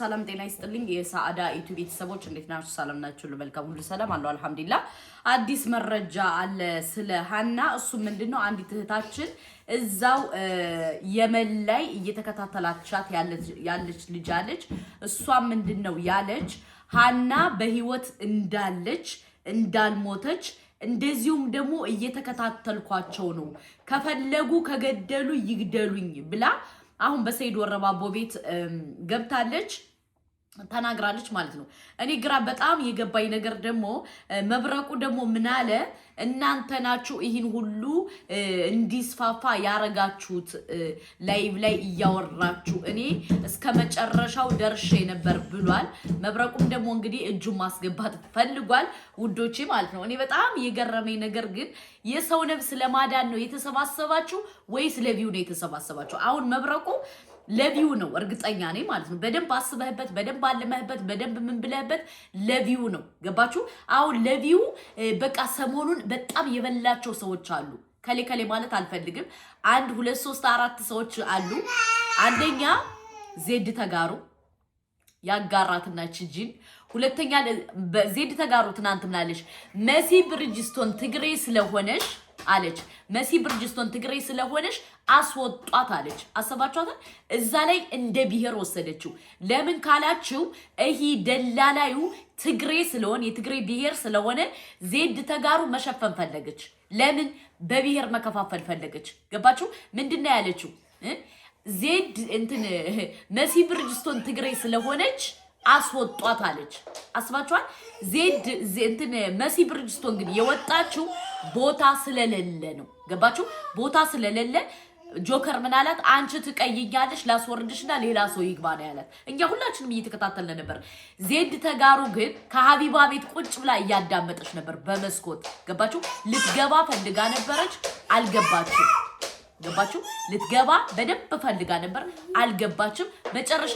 ሰላም ጤና ይስጥልኝ የሳዓዳ ዩቲዩብ ቤተሰቦች እንዴት ናችሁ? ሰላም ናችሁ? ለመልካም ሁሉ ሰላም አለው አልহামዱሊላህ። አዲስ መረጃ አለ ስለ ሀና። እሱ ምንድነው? አንዲት እህታችን እዛው የመን ላይ እየተከታተላቻት ያለች ልጅ አለች። እሷ ምንድነው ያለች? ሀና በህይወት እንዳለች እንዳልሞተች እንደዚሁም ደግሞ እየተከታተልኳቸው ነው፣ ከፈለጉ ከገደሉ ይግደሉኝ ብላ አሁን በሰይድ ወረባቦ ቤት ገብታለች ተናግራለች ማለት ነው። እኔ ግራ በጣም የገባኝ ነገር ደግሞ መብረቁ ደግሞ ምን አለ? እናንተ ናችሁ ይህን ሁሉ እንዲስፋፋ ያረጋችሁት ላይቭ ላይ እያወራችሁ እኔ እስከ መጨረሻው ደርሼ ነበር ብሏል። መብረቁም ደግሞ እንግዲህ እጁን ማስገባት ፈልጓል ውዶቼ ማለት ነው። እኔ በጣም የገረመኝ ነገር ግን የሰው ነፍስ ለማዳን ነው የተሰባሰባችሁ ወይስ ለቪው ነው የተሰባሰባችሁ? አሁን መብረቁ ለቪው ነው እርግጠኛ ነኝ ማለት ነው። በደንብ አስበህበት፣ በደንብ አለመህበት፣ በደንብ ምን ብለህበት ለቪው ነው። ገባችሁ? አሁን ለቪው በቃ ሰሞኑን በጣም የበላቸው ሰዎች አሉ። ከሌ ማለት አልፈልግም። 1 2 3 4 ሰዎች አሉ። አንደኛ ዜድ ተጋሩ ያጋራትና ቺጂን፣ ሁለተኛ ዜድ ተጋሩ ትናንት ምናለሽ? መሲ ብርጅስቶን ትግሬ ስለሆነሽ አለች። መሲ ብርጅስቶን ትግሬ ስለሆነሽ አስወጣት አለች። አሰባችኋት? እዛ ላይ እንደ ብሔር ወሰደችው። ለምን ካላችሁ እሂ ደላላዩ ትግሬ ስለሆነ የትግሬ ብሔር ስለሆነ ዜድ ተጋሩ መሸፈን ፈለገች። ለምን በብሔር መከፋፈል ፈለገች? ገባችሁ? ምንድነው ያለችው? ዜድ እንትን መሲ ብርጅስቶን ትግሬ ስለሆነች አስወጣት አለች። አስባችኋል? ዜድ እንትን መሲ ብርጅስቶን ግን የወጣችው ቦታ ስለሌለ ነው። ገባችሁ? ቦታ ስለሌለ ጆከር ምን አላት? አንቺ ትቀይኛለሽ ላስወርድሽና ሌላ ሰው ይግባ ነው ያላት። እኛ ሁላችንም እየተከታተልን ነበር። ዜድ ተጋሩ ግን ከሀቢባ ቤት ቁጭ ብላ እያዳመጠች ነበር በመስኮት። ገባችሁ? ልትገባ ፈልጋ ነበረች፣ አልገባችም። ገባችሁ? ልትገባ በደንብ ፈልጋ ነበር፣ አልገባችም። መጨረሻ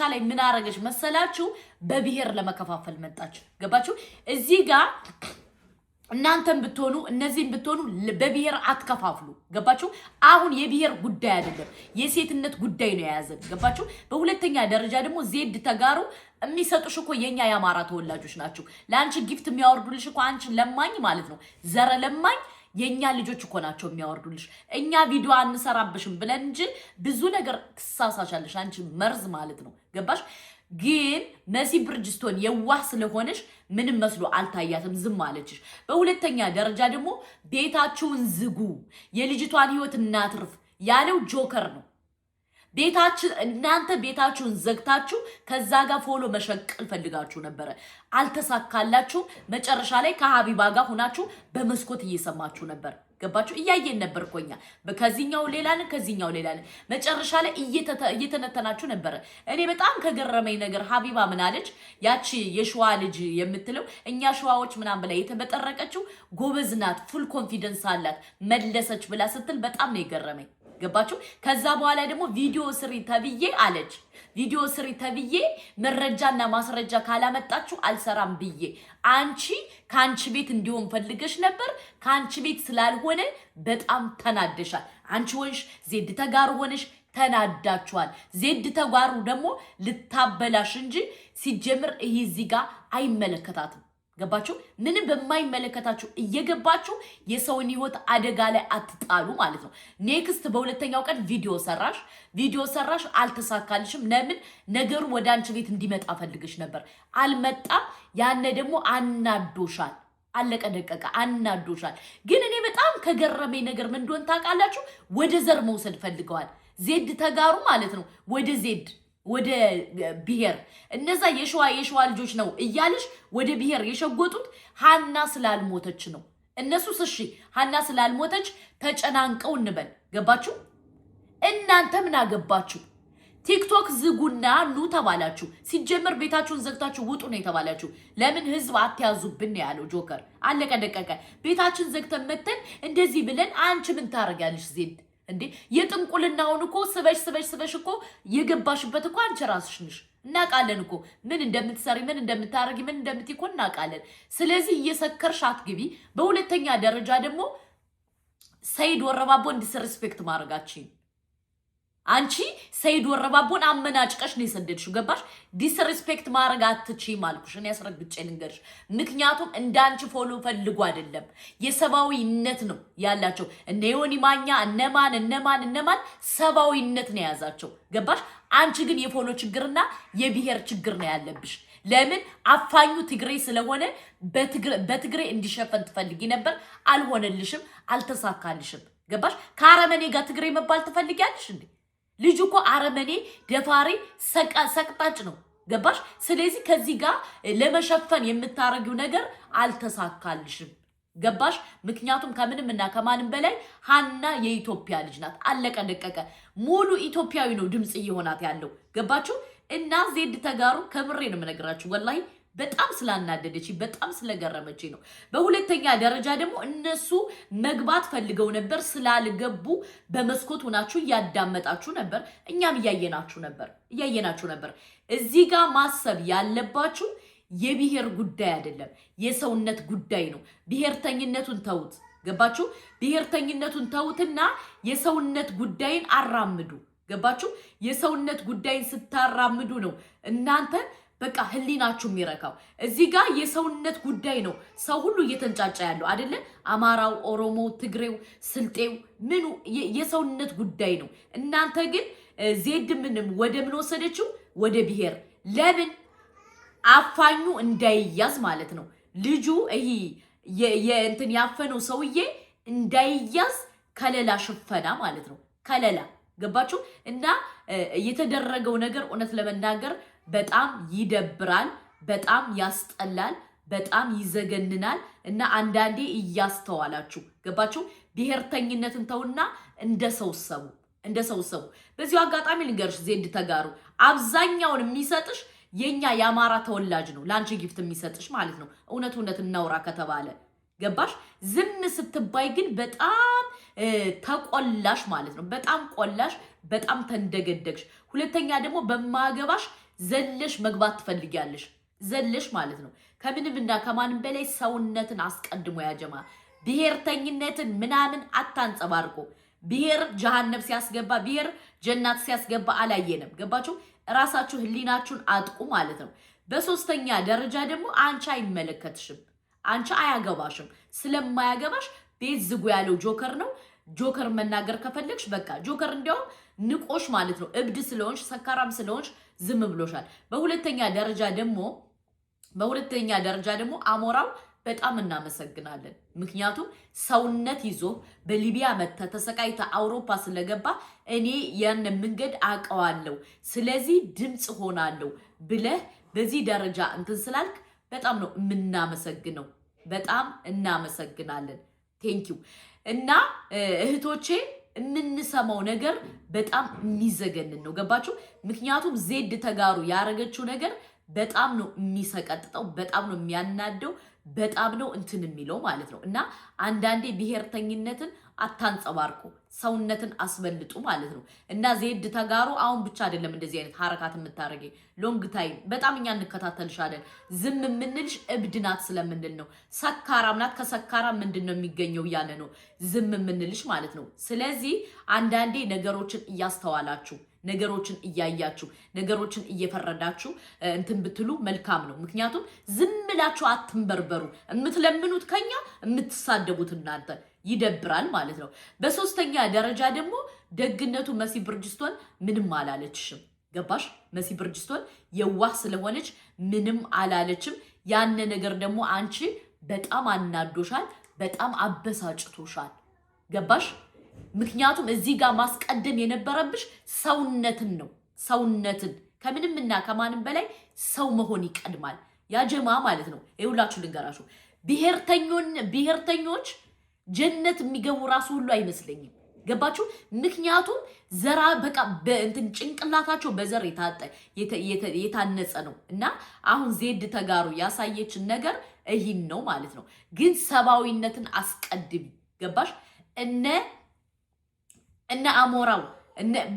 ላይ ምን አረገች መሰላችሁ? በብሔር ለመከፋፈል መጣች። ገባችሁ? እዚህ ጋር እናንተም ብትሆኑ እነዚህም ብትሆኑ በብሔር አትከፋፍሉ። ገባችሁ? አሁን የብሔር ጉዳይ አይደለም፣ የሴትነት ጉዳይ ነው የያዘን። ገባችሁ? በሁለተኛ ደረጃ ደግሞ ዜድ ተጋሩ የሚሰጡሽ እኮ የኛ የአማራ ተወላጆች ናቸው። ለአንቺ ጊፍት የሚያወርዱልሽ እኮ አንቺ ለማኝ ማለት ነው፣ ዘረ ለማኝ የኛ ልጆች እኮ ናቸው የሚያወርዱልሽ። እኛ ቪዲዮ አንሰራብሽም ብለን እንጂ ብዙ ነገር ትሳሳሻለሽ አንቺ መርዝ ማለት ነው። ገባሽ? ግን መሲ ብርጅስቶን የዋህ ስለሆነች ምንም መስሎ አልታያትም፣ ዝም አለችሽ። በሁለተኛ ደረጃ ደግሞ ቤታችሁን ዝጉ፣ የልጅቷን ህይወት እናትርፍ ያለው ጆከር ነው። እናንተ ቤታችሁን ዘግታችሁ ከዛ ጋር ፎሎ መሸቀል ፈልጋችሁ ነበረ፣ አልተሳካላችሁ። መጨረሻ ላይ ከሀቢባ ጋር ሆናችሁ በመስኮት እየሰማችሁ ነበር። ገባችሁ? እያየን ነበር ኮኛ ከዚህኛው ሌላን ከዚህኛው ሌላን መጨረሻ ላይ እየተነተናችሁ ነበር። እኔ በጣም ከገረመኝ ነገር ሀቢባ ምን አለች? ያቺ የሸዋ ልጅ የምትለው እኛ ሸዋዎች ምናምን ብላ የተበጠረቀችው ጎበዝ ናት፣ ፉል ኮንፊደንስ አላት መለሰች ብላ ስትል በጣም ነው የገረመኝ። ገባችሁ? ከዛ በኋላ ደግሞ ቪዲዮ ስሪ ተብዬ አለች። ቪዲዮ ስሪ ተብዬ መረጃና ማስረጃ ካላመጣችሁ አልሰራም ብዬ አንቺ ካንቺ ቤት እንዲሆን ፈልገሽ ነበር። ካንቺ ቤት ስላልሆነ በጣም ተናደሻል። አንቺ ወንሽ ዜድ ተጋሩ ሆነሽ ተናዳችኋል። ዜድ ተጋሩ ደግሞ ልታበላሽ እንጂ ሲጀምር ይሄ እዚህ ጋር አይመለከታትም። ገባችሁ? ምንም በማይመለከታችሁ እየገባችሁ የሰውን ህይወት አደጋ ላይ አትጣሉ ማለት ነው። ኔክስት በሁለተኛው ቀን ቪዲዮ ሰራሽ አልተሳካልሽም። ለምን? ነገሩ ወደ አንቺ ቤት እንዲመጣ ፈልግሽ ነበር፣ አልመጣም። ያነ ደግሞ አናዶሻል። አለቀ ደቀቀ፣ አናዶሻል። ግን እኔ በጣም ከገረመኝ ነገር ምን እንደሆነ ታውቃላችሁ? ወደ ዘር መውሰድ ፈልገዋል ዜድ ተጋሩ ማለት ነው። ወደ ብሔር እነዛ የሸዋ ልጆች ነው እያልሽ ወደ ብሔር የሸጎጡት ሀና ስላልሞተች ነው። እነሱስ እሺ ሀና ስላልሞተች ተጨናንቀው እንበል። ገባችሁ? እናንተ ምን አገባችሁ? ቲክቶክ ዝጉና ኑ ተባላችሁ። ሲጀመር ቤታችሁን ዘግታችሁ ውጡ ነው የተባላችሁ። ለምን ህዝብ አትያዙብን ያለው ጆከር። አለቀ ደቀቀ። ቤታችን ዘግተን መተን እንደዚህ ብለን አንቺ ምን ታረጋለሽ ዜድ? እንዴ የጥንቁልናውን እኮ ስበሽ እኮ የገባሽበት እኮ አንቺ ራስሽ ነሽ። እናቃለን እኮ ምን እንደምትሰሪ ምን እንደምታረጊ ምን እንደምትይኮ እናቃለን። ስለዚህ እየሰከርሽ አትግቢ። በሁለተኛ ደረጃ ደግሞ ሰይድ ወረባቦ ዲስሪስፔክት ማድረጋችን አንቺ ሰይድ ወረባቦን አመናጭቀሽ ነው የሰደድሽው። ገባሽ? ዲስሪስፔክት ማድረግ አትችይም አልኩሽ። እኔ ያስረግጬ ልንገርሽ። ምክንያቱም እንዳንቺ ፎሎ ፈልጉ አይደለም፣ የሰባዊነት ነው ያላቸው። እነ ዮኒ ማኛ እነማን ሰባዊነት ነው የያዛቸው። ገባሽ? አንቺ ግን የፎሎ ችግርና የብሔር ችግር ነው ያለብሽ። ለምን? አፋኙ ትግሬ ስለሆነ በትግሬ እንዲሸፈን ትፈልጊ ነበር። አልሆነልሽም፣ አልተሳካልሽም። ገባሽ? ከአረመኔ ጋር ትግሬ መባል ትፈልጊያለሽ እንዴ? ልጁ እኮ አረመኔ ደፋሪ ሰቅጣጭ ነው። ገባሽ? ስለዚህ ከዚህ ጋር ለመሸፈን የምታረጊው ነገር አልተሳካልሽም። ገባሽ? ምክንያቱም ከምንም እና ከማንም በላይ ሀና የኢትዮጵያ ልጅ ናት። አለቀ ደቀቀ። ሙሉ ኢትዮጵያዊ ነው ድምጽ እየሆናት ያለው። ገባችሁ? እና ዜድ ተጋሩ ከምሬ ነው የምነግራችሁ ወላሂ በጣም ስላናደደች በጣም ስለገረመች ነው። በሁለተኛ ደረጃ ደግሞ እነሱ መግባት ፈልገው ነበር ስላልገቡ በመስኮት ሆናችሁ ያዳመጣችሁ ነበር። እኛም እያየናችሁ ነበር። እዚህ ጋር ማሰብ ያለባችሁ የብሔር ጉዳይ አይደለም፣ የሰውነት ጉዳይ ነው። ብሔርተኝነቱን ተውት። ገባችሁ? ብሔርተኝነቱን ተውትና የሰውነት ጉዳይን አራምዱ። ገባችሁ? የሰውነት ጉዳይን ስታራምዱ ነው እናንተ በቃ ህሊናችሁ የሚረካው። እዚህ ጋር የሰውነት ጉዳይ ነው ሰው ሁሉ እየተንጫጫ ያለው አይደለ? አማራው፣ ኦሮሞ፣ ትግሬው፣ ስልጤው ምኑ የሰውነት ጉዳይ ነው። እናንተ ግን ዜድ ምንም ወደ ምን ወሰደችው? ወደ ብሔር። ለምን? አፋኙ እንዳይያዝ ማለት ነው። ልጁ ይሄ የእንትን ያፈነው ሰውዬ እንዳይያዝ ከለላ ሽፈና ማለት ነው። ከለላ ገባችሁ? እና የተደረገው ነገር እውነት ለመናገር በጣም ይደብራል፣ በጣም ያስጠላል፣ በጣም ይዘገንናል። እና አንዳንዴ እያስተዋላችሁ ገባችሁ? ብሔርተኝነትን ተውና እንደ ሰው ሰቡ። በዚሁ አጋጣሚ ልንገርሽ ዜድ ተጋሩ አብዛኛውን የሚሰጥሽ የኛ የአማራ ተወላጅ ነው ላንቺ ጊፍት የሚሰጥሽ ማለት ነው። እውነት እናውራ ከተባለ ገባሽ? ዝም ስትባይ ግን በጣም ተቆላሽ ማለት ነው። በጣም ቆላሽ፣ በጣም ተንደገደግሽ። ሁለተኛ ደግሞ በማገባሽ ዘለሽ መግባት ትፈልጊያለሽ። ዘለሽ ማለት ነው። ከምንም እና ከማንም በላይ ሰውነትን አስቀድሞ ያጀማ ብሔርተኝነትን ምናምን አታንጸባርቆ። ብሔር ጀሃነም ሲያስገባ ብሔር ጀናት ሲያስገባ አላየንም። ገባችሁ? ራሳችሁ ህሊናችሁን አጥቁ ማለት ነው። በሶስተኛ ደረጃ ደግሞ አንቺ አይመለከትሽም፣ አንቺ አያገባሽም። ስለማያገባሽ ቤት ዝጉ ያለው ጆከር ነው። ጆከር መናገር ከፈለግሽ በቃ ጆከር እንዲያውም ንቆሽ ማለት ነው። እብድ ስለሆንሽ ሰካራም ስለሆንሽ ዝም ብሎሻል። በሁለተኛ ደረጃ ደግሞ አሞራው በጣም እናመሰግናለን። ምክንያቱም ሰውነት ይዞ በሊቢያ መተ ተሰቃይተ አውሮፓ ስለገባ እኔ ያን መንገድ አቀዋለሁ፣ ስለዚህ ድምጽ ሆናለሁ ብለህ በዚህ ደረጃ እንትን ስላልክ በጣም ነው የምናመሰግነው። በጣም እናመሰግናለን። ቴንኪው። እና እህቶቼ የምንሰማው ነገር በጣም የሚዘገንን ነው። ገባችሁ? ምክንያቱም ዜድ ተጋሩ ያረገችው ነገር በጣም ነው የሚሰቀጥጠው፣ በጣም ነው የሚያናደው፣ በጣም ነው እንትን የሚለው ማለት ነው። እና አንዳንዴ ብሔርተኝነትን አታንጸባርቁ፣ ሰውነትን አስበልጡ ማለት ነው። እና ዜድ ተጋሩ አሁን ብቻ አይደለም እንደዚህ አይነት ሐረካት የምታረገ ሎንግ ታይም በጣም እኛ እንከታተልሻለን። ዝም የምንልሽ እብድናት ስለምንል ነው። ሰካራም ናት። ከሰካራም ምንድነው የሚገኘው እያለ ነው ዝም የምንልሽ ማለት ነው። ስለዚህ አንዳንዴ ነገሮችን እያስተዋላችሁ ነገሮችን እያያችሁ ነገሮችን እየፈረዳችሁ እንትን ብትሉ መልካም ነው። ምክንያቱም ዝም ብላችሁ አትንበርበሩ። የምትለምኑት ከኛ የምትሳደቡት እናንተ ይደብራል ማለት ነው። በሶስተኛ ደረጃ ደግሞ ደግነቱ መሲ ብርጅስቶን ምንም አላለችሽም። ገባሽ? መሲ ብርጅስቶን የዋህ ስለሆነች ምንም አላለችም። ያን ነገር ደግሞ አንቺ በጣም አናዶሻል፣ በጣም አበሳጭቶሻል። ገባሽ? ምክንያቱም እዚህ ጋር ማስቀደም የነበረብሽ ሰውነትን ነው። ሰውነትን ከምንም እና ከማንም በላይ ሰው መሆን ይቀድማል። ያጀማ ማለት ነው። ይኸውላችሁ ልንገራችሁ፣ ብሔርተኞች ጀነት የሚገቡ ራሱ ሁሉ አይመስለኝም። ገባችሁ? ምክንያቱም ዘራ በቃ በእንትን ጭንቅላታቸው በዘር የታነጸ ነው። እና አሁን ዜድ ተጋሩ ያሳየችን ነገር ይህን ነው ማለት ነው። ግን ሰባዊነትን አስቀድሚ። ገባሽ? እነ አሞራው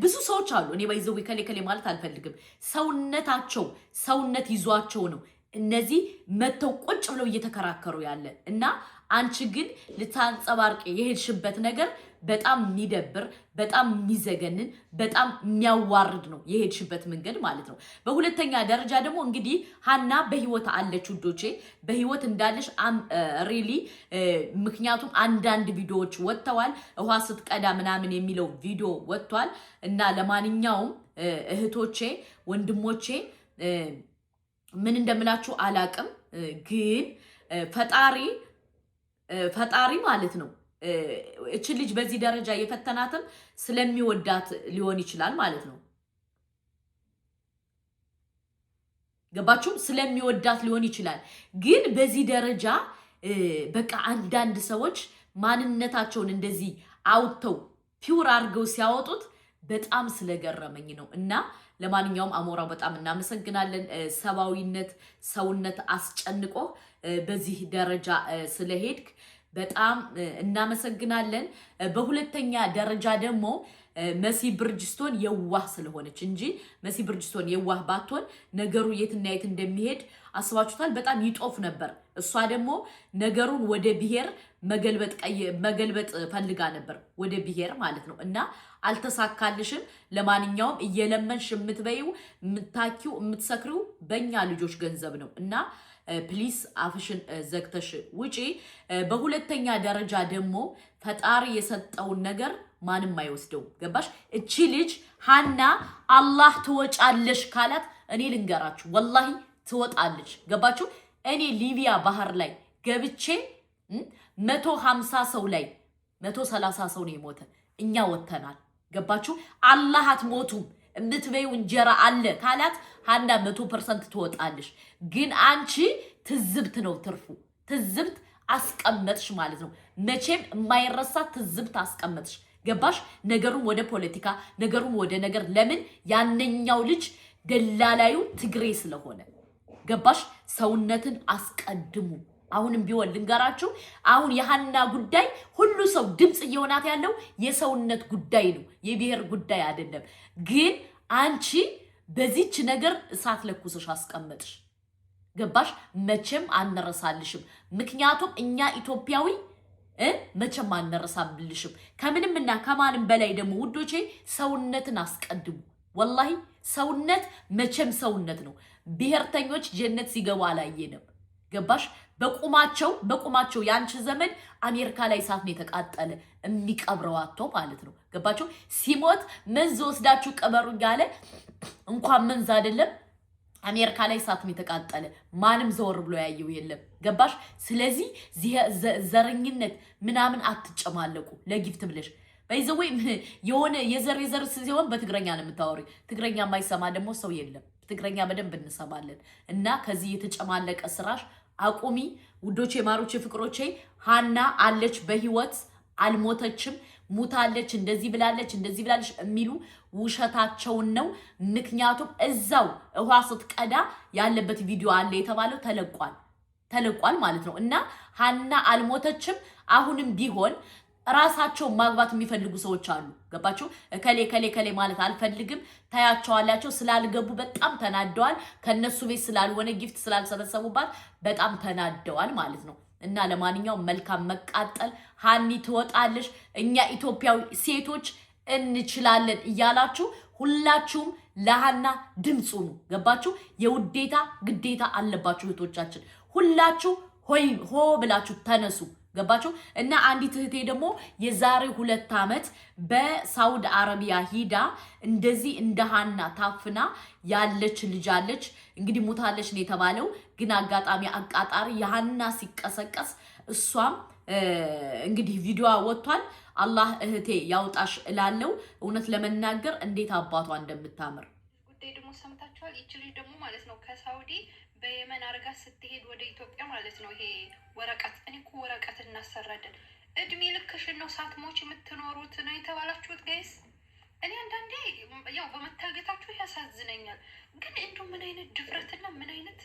ብዙ ሰዎች አሉ። እኔ ባይዘው ከሌ ማለት አልፈልግም። ሰውነት ይዟቸው ነው እነዚህ መተው ቁጭ ብለው እየተከራከሩ ያለ እና አንቺ ግን ልታንጸባርቅ የሄድሽበት ነገር በጣም የሚደብር በጣም የሚዘገንን በጣም የሚያዋርድ ነው የሄድሽበት መንገድ ማለት ነው። በሁለተኛ ደረጃ ደግሞ እንግዲህ ሀና በህይወት አለች ውዶቼ፣ በህይወት እንዳለሽ ሪሊ ምክንያቱም አንዳንድ ቪዲዮዎች ወጥተዋል። ውሃ ስትቀዳ ምናምን የሚለው ቪዲዮ ወጥቷል እና ለማንኛውም እህቶቼ ወንድሞቼ ምን እንደምላችሁ አላቅም፣ ግን ፈጣሪ ማለት ነው እቺ ልጅ በዚህ ደረጃ የፈተናትም ስለሚወዳት ሊሆን ይችላል ማለት ነው። ገባችሁ? ስለሚወዳት ሊሆን ይችላል። ግን በዚህ ደረጃ በቃ አንዳንድ ሰዎች ማንነታቸውን እንደዚህ አውጥተው ፒውር አድርገው ሲያወጡት በጣም ስለገረመኝ ነው። እና ለማንኛውም አሞራው በጣም እናመሰግናለን። ሰባዊነት ሰውነት አስጨንቆ በዚህ ደረጃ ስለሄድክ በጣም እናመሰግናለን። በሁለተኛ ደረጃ ደግሞ መሲ ብርጅስቶን የዋህ ስለሆነች እንጂ መሲ ብርጅስቶን የዋህ ባትሆን ነገሩ የትና የት እንደሚሄድ አስባችሁታል? በጣም ይጦፍ ነበር። እሷ ደግሞ ነገሩን ወደ ብሔር መገልበጥ ፈልጋ ነበር፣ ወደ ብሔር ማለት ነው። እና አልተሳካልሽም። ለማንኛውም እየለመንሽ የምትበይው የምታኪው የምትሰክሪው በእኛ ልጆች ገንዘብ ነው እና ፕሊስ አፍሽን ዘግተሽ ውጪ። በሁለተኛ ደረጃ ደግሞ ፈጣሪ የሰጠውን ነገር ማንም አይወስደው። ገባሽ? እቺ ልጅ ሀና አላህ ትወጫለሽ ካላት እኔ ልንገራችሁ ወላሂ ትወጣለች። ገባችሁ? እኔ ሊቢያ ባህር ላይ ገብቼ 150 ሰው ላይ 130 ሰው ነው የሞተ፣ እኛ ወተናል። ገባችሁ? አላህ አትሞቱም እምትበይው እንጀራ አለ ካላት ሀና 100% ትወጣለሽ። ግን አንቺ ትዝብት ነው ትርፉ። ትዝብት አስቀመጥሽ ማለት ነው። መቼም የማይረሳ ትዝብት አስቀመጥሽ። ገባሽ? ነገሩን ወደ ፖለቲካ ነገሩን ወደ ነገር ለምን ያነኛው ልጅ ደላላዩ ትግሬ ስለሆነ ገባሽ? ሰውነትን አስቀድሙ። አሁንም ቢሆን ልንገራችሁ፣ አሁን የሀና ጉዳይ ሁሉ ሰው ድምጽ እየሆናት ያለው የሰውነት ጉዳይ ነው፣ የብሔር ጉዳይ አይደለም። ግን አንቺ በዚች ነገር እሳት ለኩሰሽ አስቀመጥሽ። ገባሽ? መቼም አንረሳልሽም። ምክንያቱም እኛ ኢትዮጵያዊ መቼም አንረሳብልሽም። ከምንም እና ከማንም በላይ ደግሞ ውዶቼ ሰውነትን አስቀድሙ። ወላሂ ሰውነት መቼም ሰውነት ነው። ብሔርተኞች ጀነት ሲገቡ አላየንም። ገባሽ? በቁማቸው ያንቺ ዘመን አሜሪካ ላይ እሳት ነው የተቃጠለ የሚቀብረው አጥቶ ማለት ነው። ገባችሁ? ሲሞት መንዝ ወስዳችሁ ቀበሩ ያለ እንኳን መንዝ አይደለም አሜሪካ ላይ እሳት ነው የተቃጠለ፣ ማንም ዘወር ብሎ ያየው የለም። ገባሽ? ስለዚህ ዘረኝነት ምናምን አትጨማለቁ ለጊፍት ብለሽ በይዘው የሆነ የዘር ሲሆን በትግረኛ ነው የምታወሪ። ትግረኛ የማይሰማ ደግሞ ሰው የለም። ትግረኛ በደንብ እንሰማለን። እና ከዚህ የተጨማለቀ ስራሽ አቁሚ ውዶቼ፣ ማሮቼ፣ ፍቅሮቼ። ሀና አለች በህይወት አልሞተችም፣ ሙታለች፣ እንደዚህ ብላለች የሚሉ ውሸታቸውን ነው። ምክንያቱም እዛው ውሃ ስትቀዳ ያለበት ቪዲዮ አለ የተባለው ተለቋል ማለት ነው። እና ሀና አልሞተችም። አሁንም ቢሆን ራሳቸው ማግባት የሚፈልጉ ሰዎች አሉ። ገባችሁ? ከሌ ማለት አልፈልግም ታያቸዋላቸው። ስላልገቡ በጣም ተናደዋል። ከነሱ ቤት ስላልሆነ ጊፍት ስላልሰበሰቡባት በጣም ተናደዋል ማለት ነው። እና ለማንኛውም መልካም መቃጠል። ሀኒ ትወጣለሽ፣ እኛ ኢትዮጵያዊ ሴቶች እንችላለን እያላችሁ ሁላችሁም ለሀና ድምፁ ነው። ገባችሁ? የውዴታ ግዴታ አለባችሁ እህቶቻችን። ሁላችሁ ሆ ብላችሁ ተነሱ። ገባችሁ? እና አንዲት እህቴ ደግሞ የዛሬ 2 ዓመት በሳውዲ አረቢያ ሂዳ እንደዚህ እንደ ሀና ታፍና ያለች ልጅ አለች። እንግዲህ ሙታለች ነው የተባለው፣ ግን አጋጣሚ አቃጣሪ የሀና ሲቀሰቀስ እሷም እንግዲህ ቪዲዮ ወጥቷል። አላህ እህቴ ያውጣሽ እላለው። እውነት ለመናገር እንዴት አባቷ እንደምታምር ጉዳይ ደግሞ ሰምታችኋል። ይቺ ልጅ ደግሞ ማለት ነው ከሳውዲ በየመን አርጋ ስትሄድ ወደ ኢትዮጵያ ማለት ነው። ይሄ ወረቀት እኔ እኮ ወረቀት እናሰራለን። እድሜ ልክሽን ነው ሳትሞች የምትኖሩት ነው የተባላችሁት ጋይስ። እኔ አንዳንዴ ያው በመታገታችሁ ያሳዝነኛል። ግን እንዲሁ ምን አይነት ድፍረትና ምን አይነት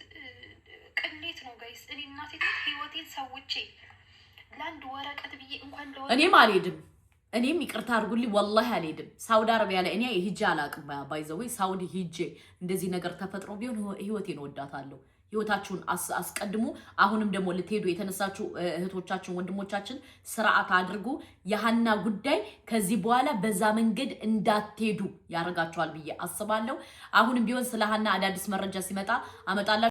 ቅሌት ነው ጋይስ። እኔ እናቴ ህይወቴን ሰውቼ ለአንድ ወረቀት ብዬ እንኳን እኔም አልሄድም። እኔም ይቅርታ አድርጉልኝ ወላሂ አልሄድም። ሳውዲ አረቢያ ላይ እኔ ሂጄ አላቅም። ባይዘው ሳውዲ ሂጄ እንደዚህ ነገር ተፈጥሮ ቢሆን ህይወቴን ወዳታለሁ። ህይወታችሁን አስቀድሙ። አሁንም ደግሞ ልትሄዱ የተነሳችሁ እህቶቻችን ወንድሞቻችን ስርዓት አድርጉ። የሃና ጉዳይ ከዚህ በኋላ በዛ መንገድ እንዳትሄዱ ያረጋችኋል ብዬ አስባለሁ። አሁንም ቢሆን ስለ ሃና አዳዲስ መረጃ ሲመጣ አመጣላችሁ።